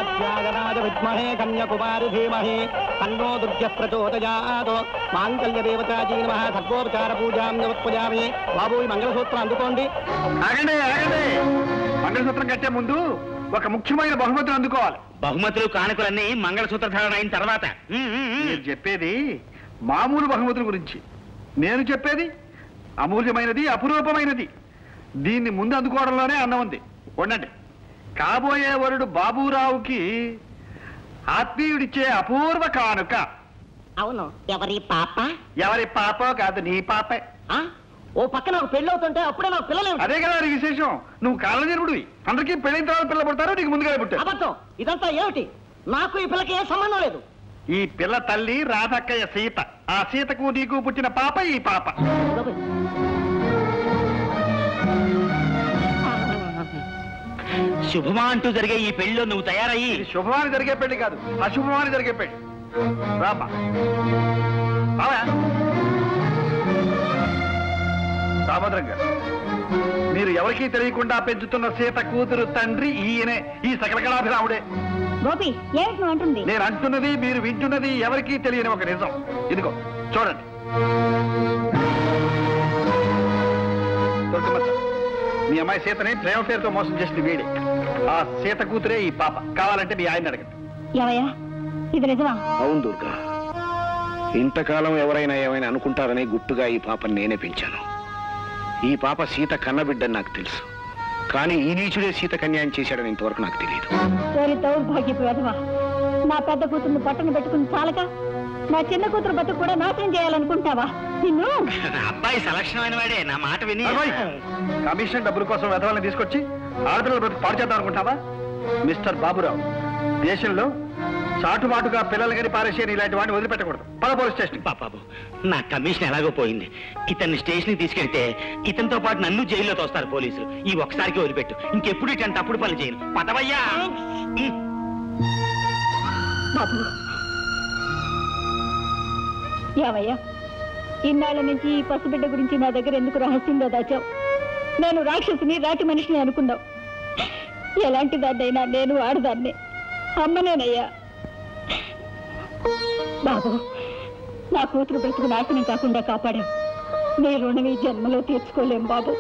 कात्यायनाय विद्महे कन्याकुमारी धीमहि तन्नो दुर्गः प्रचोदयात् मांगल्यदेवताजी नमः सर्वोपचार पूजां नवत्पयामि बाबू ఈ మంగళసూత్రం అందుకోండి ఆగండి ఆగండి మంగళసూత్రం కట్టే ముందు ఒక ముఖ్యమైన బహుమతులు అందుకోవాలి బహుమతులు కానుకలన్నీ మంగళసూత్ర ధారణ అయిన తర్వాత మీరు చెప్పేది మామూలు బహుమతుల గురించి నేను చెప్పేది అమూల్యమైనది అపురూపమైనది దీన్ని ముందు అందుకోవడంలోనే అన్నం ఉంది ఉండండి కాబోయే వరుడు బాబూరావుకి ఆత్మీయుడిచ్చే అపూర్వ కానుక అవును ఎవరి పాప ఎవరి పాపో కాదు నీ పాపే ఓ పక్క నాకు పెళ్లి అవుతుంటే అప్పుడే నాకు పిల్లలు అదే కదా విశేషం నువ్వు కాలనిరుడివి అందరికీ పెళ్ళైన తర్వాత పిల్ల పుడతారు నీకు ముందుగా పుట్టారు అబద్ధం ఇదంతా ఏమిటి నాకు ఈ పిల్లకి ఏ సంబంధం లేదు ఈ పిల్ల తల్లి రాధక్కయ్య సీత ఆ సీతకు నీకు పుట్టిన పాప ఈ పాప శుభమా అంటూ జరిగే ఈ పెళ్లిలో నువ్వు తయారయ్యి శుభమాని జరిగే పెళ్లి కాదు అశుభమాని జరిగే పెళ్లి రామ్మా రామభద్రం గారు మీరు ఎవరికీ తెలియకుండా పెంచుతున్న సీత కూతురు తండ్రి ఈయనే ఈ సకలకళాభిరాముడే గోపి ఏమిటి అంటుంది నేను అంటున్నది మీరు వింటున్నది ఎవరికీ తెలియని ఒక నిజం ఇదిగో చూడండి మీ అమ్మాయి సీతని ప్రేమ పేరుతో మోసం చేసింది వీడే ఆ సీత కూతురే ఈ పాప కావాలంటే మీ ఆయన అడగండి ఏమయ్యా ఇది నిజమా అవును దుర్గా ఇంతకాలం ఎవరైనా ఏమైనా అనుకుంటారని గుట్టుగా ఈ పాపని నేనే పెంచాను ఈ పాప సీత కన్నబిడ్డని నాకు తెలుసు కానీ ఈ నీచుడే సీత కన్యాయం చేశాడని ఇంతవరకు నాకు తెలియదు దౌర్భాగ్యపు వెధవా నా పెద్ద కూతుర్ని పట్టణ పెట్టుకుని చాలక నా చిన్న కూతురు బతుకు కూడా నాశనం చేయాలనుకుంటావా నిన్ను అబ్బాయి సలక్షణమైన వాడే నా మాట విని కమిషన్ డబ్బుల కోసం వెధవాళ్ళని తీసుకొచ్చి ఆడపిల్లల బతుకు పాడు చేద్దాం అనుకుంటావా మిస్టర్ బాబురావు దేశంలో చాటుమాటుగా పిల్లలు గని పారేసేని ఇలాంటి వాడిని వదిలిపెట్టకూడదు పద పోలీస్ స్టేషన్ బాబు నా కమిషన్ ఎలాగో పోయింది ఇతన్ని స్టేషన్ తీసుకెళ్తే ఇతనితో పాటు నన్ను జైల్లో తోస్తారు పోలీసులు ఈ ఒక్కసారికి వదిలిపెట్టు ఇంకెప్పుడు ఇటంత తప్పుడు పనులు చేయను పదవయ్యా బాబు ఏమయ్యా ఇన్నాళ్ళ నుంచి ఈ పసిబిడ్డ గురించి నా దగ్గర ఎందుకు రహస్యంగా దాచావు నేను రాక్షసిని రాటి మనిషిని అనుకున్నావు ఎలాంటి దాన్నైనా నేను ఆడదాన్ని అమ్మనేనయ్యా బాబు నా కూతురు బ్రతుకు నాశనం కాకుండా కాపాడాం నీ రుణం ఈ జన్మలో తీర్చుకోలేం బాబు